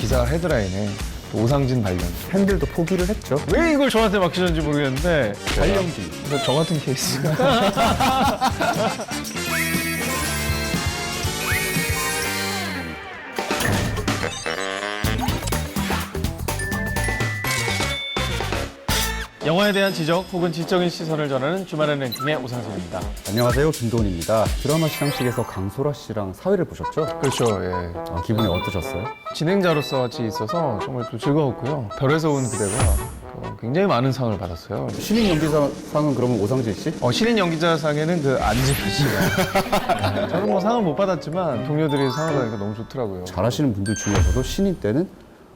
기사 헤드라인에 오상진 발견. 팬들도 포기를 했죠. 왜 이걸 저한테 맡기셨는지 모르겠는데 발령기. 그래서 저 같은 케이스가 영화에 대한 지적 혹은 지적인 시선을 전하는 주말의 랭킹의 오상진입니다. 안녕하세요, 김도훈입니다. 드라마 시상식에서 강소라 씨랑 사회를 보셨죠? 그렇죠. 예. 기분이 어떠셨어요? 진행자로서 같이 있어서 정말 또 즐거웠고요. 별에서 온 그대가 굉장히 많은 상을 받았어요. 신인 연기자상은 그러면 오상진 씨? 신인 연기자상에는 그 안지현 씨가. 네, 저는 뭐 상은 못 받았지만 동료들이 상을 받으니까 너무 좋더라고요. 잘하시는 분들 중에서도 신인 때는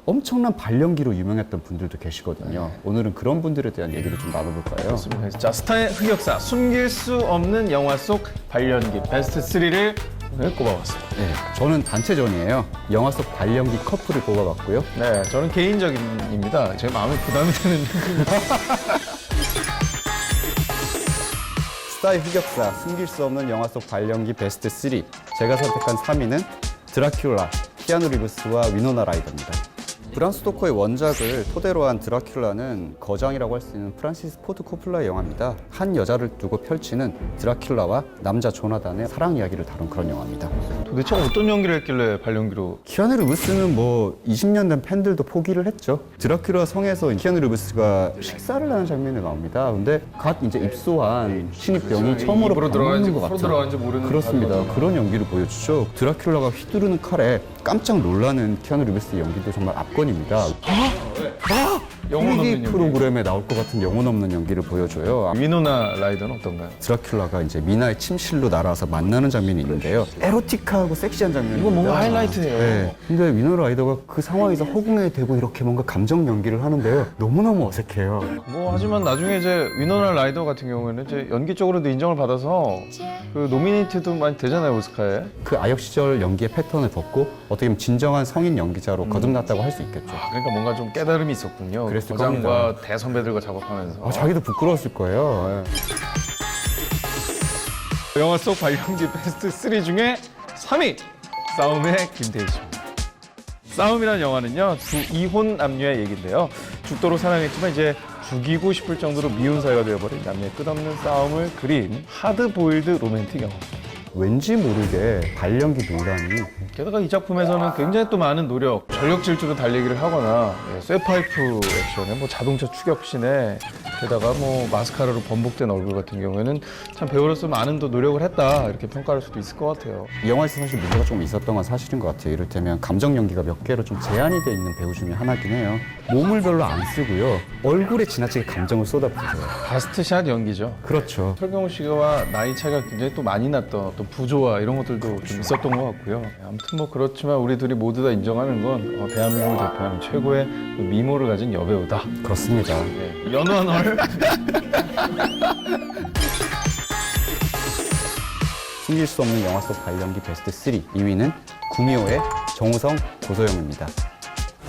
엄청난 발연기로 유명했던 분들도 계시거든요. 오늘은 그런 분들에 대한 얘기를 좀 나눠볼까요? 자, 스타의 흑역사, 숨길 수 없는 영화 속 발연기 베스트 3를 오늘 꼽아봤습니다. 네, 저는 단체전이에요. 영화 속 발연기 커플을 뽑아봤고요. 네, 저는 개인적입니다. 제 마음에 부담이 되는 스타의 흑역사, 숨길 수 없는 영화 속 발연기 베스트 3. 제가 선택한 3위는 드라큘라, 키아누 리브스와 위노나 라이더입니다. 브람 스토커의 원작을 토대로 한 드라큘라는 거장이라고 할 수 있는 프란시스 포드 코플라의 영화입니다. 한 여자를 두고 펼치는 드라큘라와 남자 조나단의 사랑 이야기를 다룬 그런 영화입니다. 도대체 어떤 연기를 했길래 발연기로. 키아누 리브스는 뭐 20년 된 팬들도 포기를 했죠. 드라큘라 성에서 키아누 리브스가 식사를 하는 장면이 나옵니다. 근데 갓 이제 입소한 신입병이 처음으로 입으로 들어가는지 것 코로 같아요. 들어가는지 모르는. 그렇습니다. 그런 연기를 보여주죠. 드라큘라가 휘두르는 칼에 깜짝 놀라는 키아누 리브스의 연기도 정말 압권입니다. 영혼 없는 텔레비 연기. 프로그램에 나올 것 같은 영혼 없는 연기를 보여줘요. 위노나 라이더는 어떤가요? 드라큘라가 이제 미나의 침실로 날아와서 만나는 장면이 있는데요. 에로틱하고 섹시한 장면입니다. 이거 뭔가 하이라이트예요. 네. 근데 위노나 라이더가 그 상황에서 허공에 대고 이렇게 뭔가 감정 연기를 하는데요. 너무너무 어색해요. 뭐 하지만 나중에 이제 위노나 라이더 같은 경우에는 이제 연기 쪽으로도 인정을 받아서 그 노미네이트도 많이 되잖아요, 오스카에. 그 아역 시절 연기의 패턴을 벗고 어떻게 보면 진정한 성인 연기자로 거듭났다고 할 수 있겠죠. 그러니까 뭔가 좀 깨달음이 있었군요. 그랬을 거장과 대선배들과 작업하면서. 자기도 부끄러웠을 거예요. 영화 속 발연기 베스트 3 중에 3위! 싸움의 김태희 씨입니다. 싸움이라는 영화는요, 두 이혼 남녀의 얘기인데요. 죽도록 사랑했지만 이제 죽이고 싶을 정도로 미운 사이가 되어버린 남녀의 끝없는 싸움을 그린 하드보일드 로맨틱 영화입니다. 왠지 모르게 발연기 논란이 게다가 이 작품에서는 굉장히 또 많은 노력, 전력 질주로 달리기를 하거나 쇠파이프 액션에 뭐 자동차 추격신에 게다가 뭐 마스카라로 번복된 얼굴 같은 경우에는 참 배우로서 많은 또 노력을 했다 이렇게 평가할 수도 있을 것 같아요. 이 영화에서 사실 문제가 좀 있었던 건 사실인 것 같아요. 이를테면 감정 연기가 몇 개로 좀 제한이 돼 있는 배우 중에 하나긴 해요. 몸을 별로 안 쓰고요. 얼굴에 지나치게 감정을 쏟아부어요. 바스트샷 연기죠. 그렇죠. 설경호 씨와 나이 차이가 굉장히 또 많이 났던 어떤 부조화 이런 것들도 좀 있었던 것 같고요. 아무튼 뭐 그렇지만 우리 둘이 모두 다 인정하는 건 대한민국을 대표하는 최고의 그 미모를 가진 여배우다. 그렇습니다. 네. 연원월. 숨길 수 없는 영화 속 발연기 베스트 3. 2위는 구미호의 정우성, 고소영입니다.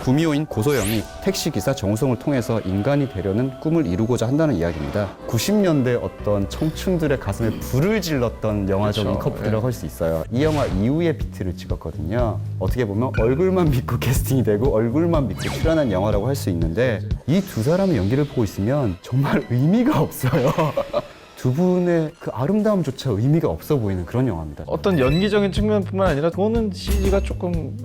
구미호인 고소영이 택시기사 정우성을 통해서 인간이 되려는 꿈을 이루고자 한다는 이야기입니다. 90년대 어떤 청춘들의 가슴에 불을 질렀던 영화적인 그렇죠. 커플이라고 할 수 있어요. 이 영화 이후에 비트를 찍었거든요. 어떻게 보면 얼굴만 믿고 캐스팅이 되고 얼굴만 믿고 출연한 영화라고 할 수 있는데 이 두 사람의 연기를 보고 있으면 정말 의미가 없어요. 두 분의 그 아름다움조차 의미가 없어 보이는 그런 영화입니다. 어떤 연기적인 측면뿐만 아니라 그거는 CG가 조금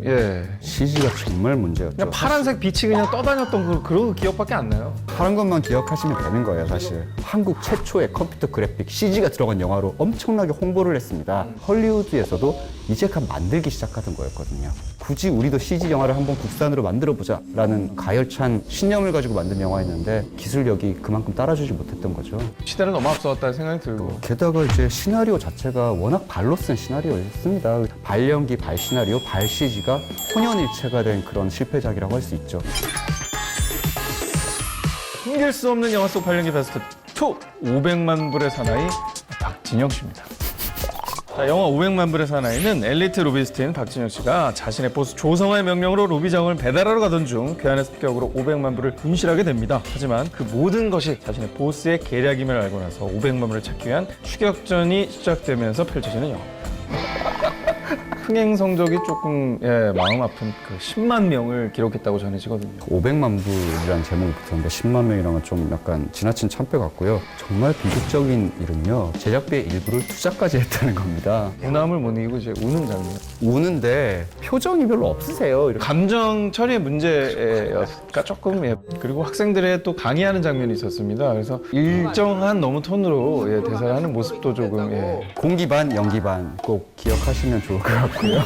CG가 정말 문제였죠. 그냥 파란색 빛이 그냥 떠다녔던 그런 기억밖에 안 나요. 다른 것만 기억하시면 되는 거예요, 사실. 한국 최초의 컴퓨터 그래픽 CG가 들어간 영화로 엄청나게 홍보를 했습니다. 헐리우드에서도 이제 갓 만들기 시작하던 거였거든요. 굳이 우리도 CG 영화를 한번 국산으로 만들어보자 라는 가열찬 신념을 가지고 만든 영화였는데 기술력이 그만큼 따라주지 못했던 거죠. 시대는 너무 앞서갔다는 생각이 들고. 게다가 이제 시나리오 자체가 워낙 발로 쓴 시나리오였습니다. 발연기, 발 시나리오, 발 CG가 혼연일체가 된 그런 실패작이라고 할 수 있죠. 숨길 수 없는 영화 속 발연기 베스트 2 500만 불의 사나이 박진영 씨입니다. 자, 영화 500만 불의 사나이는 엘리트 로비스트인 박진영 씨가 자신의 보스 조성화의 명령으로 로비장을 배달하러 가던 중 괴한의 습격으로 500만 불을 분실하게 됩니다. 하지만 그 모든 것이 자신의 보스의 계략임을 알고 나서 500만 불을 찾기 위한 추격전이 시작되면서 펼쳐지는 영화입니다. 흥행 성적이 조금 마음 아픈 그 10만 명을 기록했다고 전해지거든요. 500만 불이라는 제목이 붙었는데 10만 명이랑은 좀 약간 지나친 참패 같고요. 정말 비극적인 일은요. 제작비의 일부를 투자까지 했다는 겁니다. 부담을 못 이기고 이제 우는 장면. 우는데 표정이 별로 없으세요. 이렇게. 감정 처리의 문제가 조금 그리고 학생들의 또 강의하는 장면이 있었습니다. 그래서 일정한 너무 톤으로 대사를 하는 모습도 조금 공기 반, 연기 반 꼭 기억하시면 좋을 것 같고요.